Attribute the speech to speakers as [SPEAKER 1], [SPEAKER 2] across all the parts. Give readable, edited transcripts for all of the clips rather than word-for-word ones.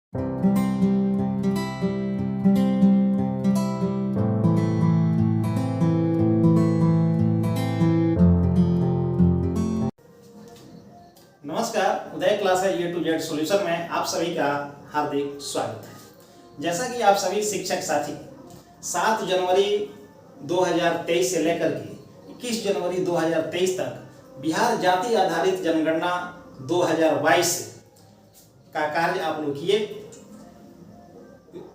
[SPEAKER 1] नमस्कार, उदय क्लास है A to Z solution में आप सभी का हार्दिक स्वागत है। जैसा कि आप सभी शिक्षक साथी 7 जनवरी 2023 से लेकर के 21 जनवरी 2023 तक बिहार जाति आधारित जनगणना 2022 का कार्य आप लोग किए।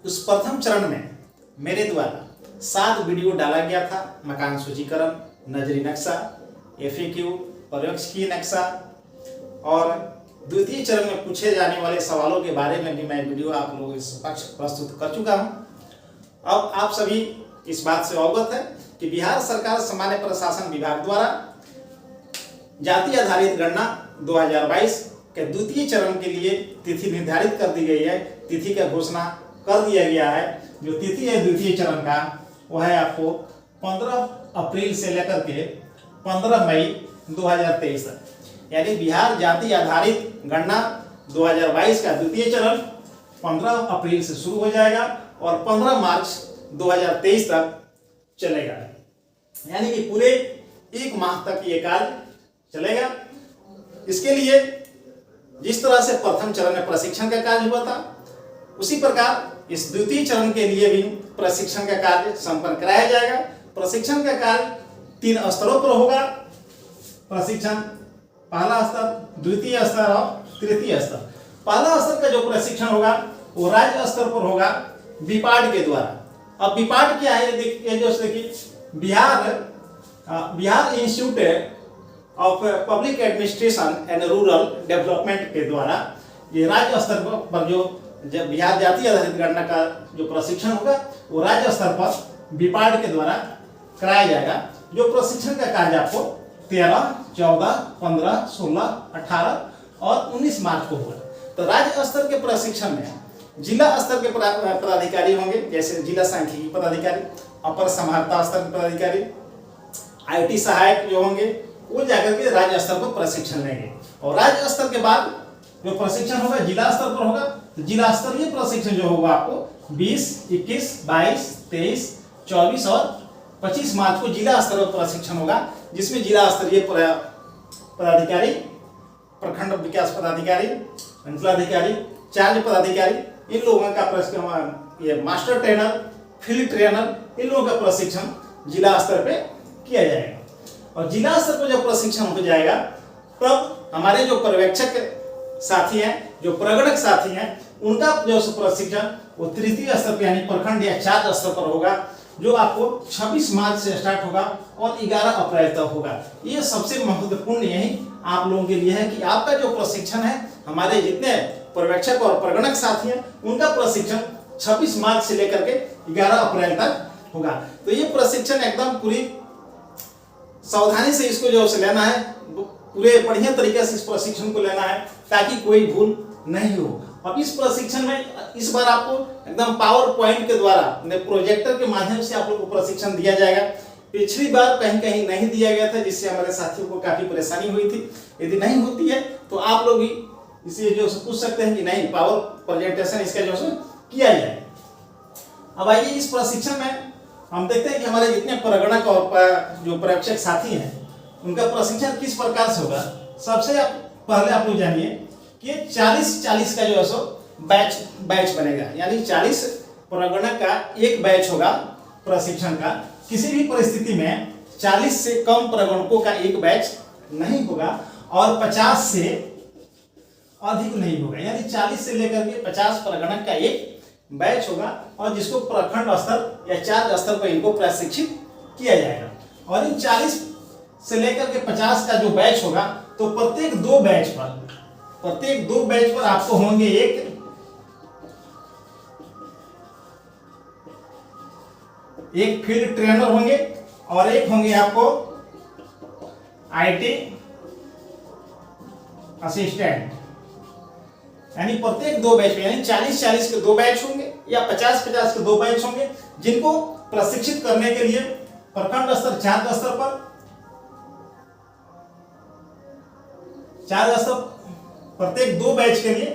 [SPEAKER 1] उस प्रथम चरण में मेरे द्वारा 7 वीडियो डाला गया था। मकान सूचीकरण, नजरी नक्शा, FAQ, पर्यवेक्षकीय नक्शा और द्वितीय चरण में पूछे जाने वाले सवालों के बारे में भी मैं वीडियो आप लोगों के समक्ष प्रस्तुत कर चुका हूं। अब आप सभी इस बात से अवगत है कि बिहार सरकार सामान्य प्रशासन विभाग द्वारा जाति आधारित गणना 2022 के द्वितीय चरण के लिए तिथि निर्धारित कर दी गई है। तिथि का घोषणा कर दिया गया है। जो तिथि है द्वितीय चरण का वह है आपको 15 अप्रैल से लेकर के 15 मई 2023 तक, यानी बिहार जाति आधारित गणना 2022 का द्वितीय चरण 15 अप्रैल से शुरू हो जाएगा और 15 मार्च 2023 तक चलेगा। यानी कि पूरे 1 माह तक ये कार्य चलेगा। इसके लिए जिस तरह से प्रथम चरण में प्रशिक्षण का कार्य हुआ था, उसी प्रकार इस द्वितीय चरण के लिए भी प्रशिक्षण का कार्य संपन्न कराया जाएगा। प्रशिक्षण का कार्य 3 स्तरों पर होगा। प्रशिक्षण पहला स्तर, द्वितीय स्तर और तृतीय स्तर। पहला स्तर का जो प्रशिक्षण होगा वो राज्य स्तर पर होगा बीपाड के द्वारा। अब बीपाड क्या है ये दोस्तों की Bihar institute of public administration and rural development के द्वारा ये राज्य स्तर पर जो बिहार जाति आधारित गणना का जो प्रशिक्षण होगा वो राज्य स्तर पर बीपाड के द्वारा कराया जाएगा। जो प्रशिक्षण का कार्य आपको 13, 14, 15, 16, 18 और 19 मार्च को होगा। तो राज्य स्तर के प्रशिक्षण में जिला स्तर के पदाधिकारी होंगे, जैसे जिला सांख्यिकी पदाधिकारी, अपर समाहर्ता स्तर के पदाधिकारी, IT सहायक जो होंगे वो जाकर के राज्य स्तर पर प्रशिक्षण लेंगे। और राज्य स्तर के बाद जो प्रशिक्षण होगा जिला स्तर पर होगा। तो जिला स्तरीय प्रशिक्षण जो होगा आपको 20, 21, 22, 23, 24 और 25 मार्च को जिला स्तर पर प्रशिक्षण होगा, जिसमें जिला स्तरीय पदाधिकारी, प्रखंड विकास पदाधिकारी, अंचलाधिकारी, चार्ज पदाधिकारी, इन लोगों का प्रशिक्षण, ये मास्टर ट्रेनर, फील्ड ट्रेनर, इन लोगों का प्रशिक्षण जिला स्तर पे किया जाएगा। और जिला स्तर पर जब प्रशिक्षण हो जाएगा तब हमारे जो पर्यवेक्षक साथी हैं, जो प्रगणक साथी हैं, उनका जो प्रशिक्षण वो तृतीय स्तर पे यानी प्रखंड या चार्ज स्तर पर होगा, जो आपको 26 मार्च से स्टार्ट होगा और 11 अप्रैल तक होगा। ये सबसे महत्वपूर्ण यही आप लोगों के लिए है कि आपका जो प्रशिक्षण है, हमारे जितने पर्यवेक्षक और प्रगणक साथी हैं उनका प्रशिक्षण 26 मार्च से लेकर के 11 अप्रैल तक होगा। तो ये प्रशिक्षण एकदम पूरी सावधानी से इसको जो है लेना है, पूरे बढ़िया तरीके से इस प्रशिक्षण को लेना है ताकि कोई भूल नहीं हो। अब इस प्रशिक्षण में इस बार आपको एकदम पावर पॉइंट के द्वारा प्रोजेक्टर के माध्यम से आप लोग को प्रशिक्षण दिया जाएगा। पिछली बार कहीं कहीं नहीं दिया गया था, जिससे हमारे साथियों को काफी परेशानी हुई थी। यदि नहीं होती है तो आप लोग भी इसे जो पूछ सकते हैं कि नहीं पावर प्रेजेंटेशन इसका जो है किया जाए। अब आइए इस प्रशिक्षण में हम देखते हैं कि हमारे जितने प्रगणक और जो पर्यवेक्षक साथी हैं उनका प्रशिक्षण किस प्रकार से होगा। सबसे पहले आप लोग जानिए कि 40-40 का जो है सो बैच बनेगा, यानी 40 प्रगणक का एक बैच होगा प्रशिक्षण का। किसी भी परिस्थिति में 40 से कम प्रगणकों का एक बैच नहीं होगा और 50 से अधिक नहीं होगा, यानी 40 से लेकर के 50 प्रगणक का एक बैच होगा और जिसको प्रखंड स्तर या चार्ज स्तर पर इनको प्रशिक्षित किया जाएगा। और इन 40 से लेकर के 50 का जो बैच होगा तो प्रत्येक दो बैच पर आपको होंगे एक फील्ड ट्रेनर होंगे और एक होंगे आपको IT असिस्टेंट। यानी प्रत्येक दो बैच में, यानी 40-40 के दो बैच होंगे या 50-50 के दो बैच होंगे, जिनको प्रशिक्षित करने के लिए प्रखंड स्तर, चार्ज स्तर पर, चार्ज स्तर प्रत्येक दो बैच के लिए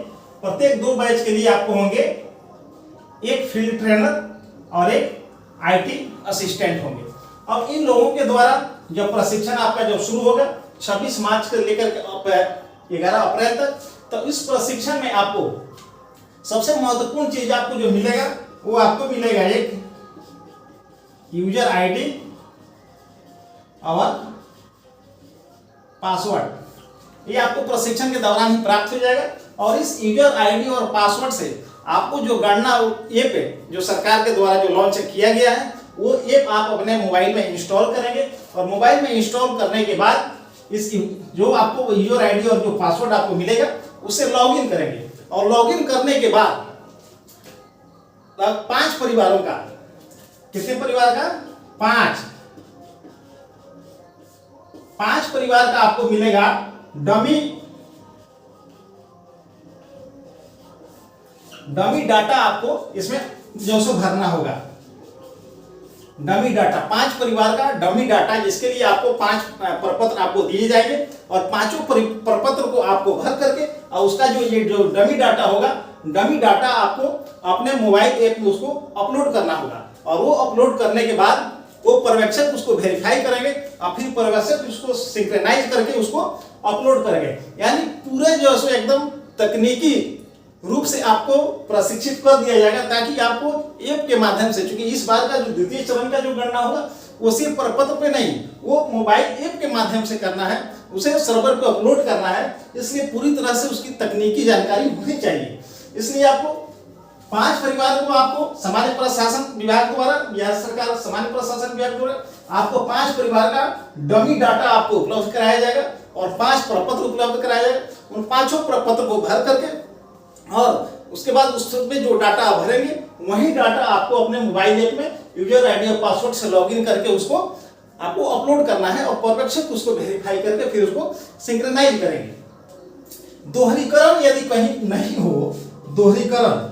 [SPEAKER 1] प्रत्येक 2 बैच के लिए आपको होंगे एक फील्ड ट्रेनर और एक IT असिस्टेंट होंगे। अब इन लोगों के द्वारा जब प्रशिक्षण आपका जब शुरू होगा 26 मार्च से लेकर के 11 अप्रैल तक, तो इस प्रशिक्षण में आपको सबसे महत्वपूर्ण चीज आपको जो मिलेगा वो आपको मिलेगा एक यूजर ID और पासवर्ड। ये आपको प्रशिक्षण के दौरान ही प्राप्त हो जाएगा और इस यूजर ID और पासवर्ड से आपको जो गणना ऐप है जो सरकार के द्वारा जो लॉन्च किया गया है वो ऐप आप अपने मोबाइल में इंस्टॉल करेंगे और मोबाइल में इंस्टॉल करने के बाद इस जो आपको यूजर ID और जो पासवर्ड आपको मिलेगा उससे लॉगिन करेंगे और लॉगिन करने के बाद 5 परिवारों का, कितने परिवार का? 5 परिवार का आपको मिलेगा डमी डाटा आपको इसमें जो सो भरना होगा। डमी डाटा 5 परिवार का डमी डाटा, जिसके लिए आपको 5 प्रपत्र आपको दिए जाएंगे और 5 प्रपत्र को आपको भर करके और उसका ये जो डमी डाटा होगा, डमी डाटा आपको अपने मोबाइल ऐप में उसको अपलोड करना होगा और वो अपलोड करने के बाद वो पर्यवेक्षक उसको वेरीफाई करेंगे और फिर पर्यवेक्षक उसको सिंक्रोनाइज करके उसको अपलोड करेंगे। यानी पूरे जो है एकदम तकनीकी रूप से आपको प्रशिक्षित कर दिया जाएगा ताकि आपको ऐप के माध्यम से, क्योंकि इस बार का जो द्वितीय चरण का जो गणना होगा वो सिर्फ प्रपत्र पे नहीं, वो मोबाइल ऐप के माध्यम से करना है, उसे सर्वर पे अपलोड करना है, इसलिए पूरी तरह से उसकी तकनीकी जानकारी होनी चाहिए। इसलिए आपको 5 परिवार को आपको सामान्य प्रशासन विभाग द्वारा, बिहार सरकार सामान्य प्रशासन विभाग द्वारा आपको 5 परिवार का डमी डाटा आपको उपलब्ध कराया जाएगा और 5 प्रपत्र उपलब्ध कराया जाएगा। उन 5 प्रपत्र को भर करके और उसके बाद उसमें जो डाटा आप भरेंगे वही डाटा आपको अपने मोबाइल ऐप में यूजर ID और पासवर्ड से लॉगिन करके उसको आपको अपलोड करना है और पर्यवेक्षक उसको वेरीफाई करके फिर उसको सिंक्रोनाइज करेंगे। दोहरीकरण यदि कहीं नहीं हो, दोहरीकरण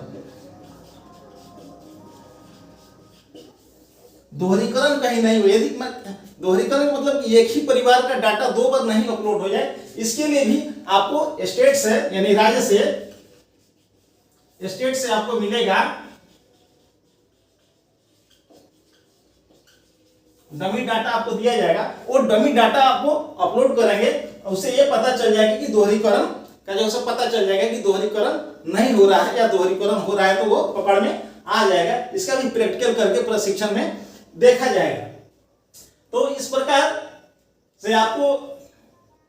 [SPEAKER 1] कहीं नहीं हो, यदि दोहरीकरण मतलब एक ही परिवार का डाटा 2 बार नहीं अपलोड हो जाए, इसके लिए भी आपको स्टेट से यानी राज्य से आपको मिलेगा डमी डाटा आपको दिया जाएगा। वो डमी डाटा आपको अपलोड करेंगे और उससे ये पता चल जाएगा कि दोहरीकरण का जो सब पता चल जाएगा कि दोहरीकरण नहीं हो रहा है या दोहरीकरण हो रहा है, तो वो पकड़ में आ जाएगा। इसका भी प्रैक्टिकल करके प्रशिक्षण में देखा जाएगा। तो इस प्रकार से आपको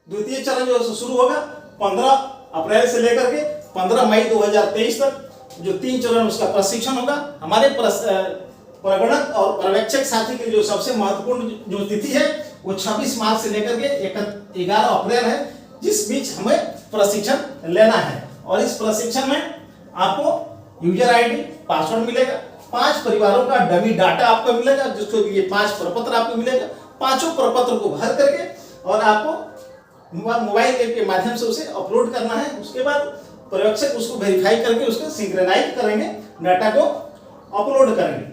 [SPEAKER 1] द्वितीय चरण जो शुरू होगा 15 अप्रैल से लेकर के 15 मई 2023 तक जो 3 चरण उसका प्रशिक्षण होगा। हमारे प्रगणक और पर्यवेक्षक साथी के जो सबसे महत्वपूर्ण जो तिथि है वो 26 मार्च से लेकर के 11 अप्रैल है, जिस बीच हमें प्रशिक्षण लेना है। और इस प्रशिक्षण में आपको यूजर ID पासवर्ड मिलेगा, 5 परिवारों का डमी डाटा आपको मिलेगा, जिसको ये 5 प्रपत्र आपको मिलेगा। 5 प्रपत्र को भर करके और आपको मोबाइल ऐप के माध्यम से उसे अपलोड करना है। उसके बाद पर्यवेक्षक उसको वेरीफाई करके उसको सिंक्रोनाइज करेंगे, डाटा को अपलोड करेंगे।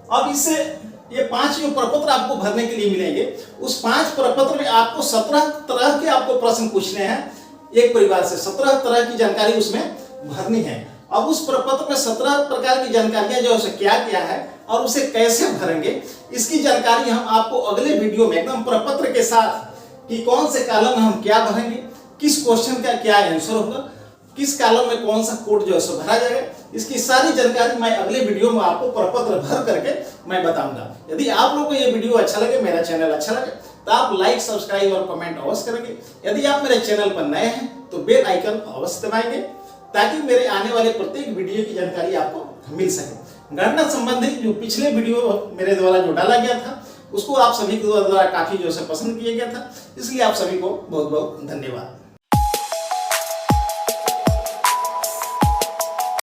[SPEAKER 1] अब इससे ये 5 जो प्रपत्र आपको भरने के लिए मिलेंगे, उस 5 प्रपत्र में आपको 17 तरह के आपको प्रश्न पूछने हैं। एक परिवार से 17 तरह की जानकारी उसमें भरनी है। अब उस प्रपत्र में 17 प्रकार की जानकारियां जो है क्या क्या है और उसे कैसे भरेंगे, इसकी जानकारी हम आपको अगले वीडियो में एकदम प्रपत्र के साथ कि कौन से कॉलम में हम क्या भरेंगे, किस क्वेश्चन का क्या आंसर होगा, किस कॉलम में कौन सा कोड जो है भरा जाएगा, इसकी सारी जानकारी मैं अगले वीडियो में आपको प्रपत्र भर करके मैं बताऊंगा। यदि आप लोगों को ये वीडियो अच्छा लगे, मेरा चैनल अच्छा लगे, तो आप लाइक, सब्सक्राइब और कमेंट अवश्य करेंगे। यदि आप मेरे चैनल पर नए हैं तो बेल आइकन अवश्य दबाएंगे ताकि मेरे आने वाले प्रत्येक वीडियो की जानकारी आपको मिल सके। गणना संबंधी जो पिछले वीडियो मेरे द्वारा जो डाला गया था उसको आप सभी के द्वारा काफी जो है पसंद किया गया था, इसलिए आप सभी को बहुत बहुत धन्यवाद।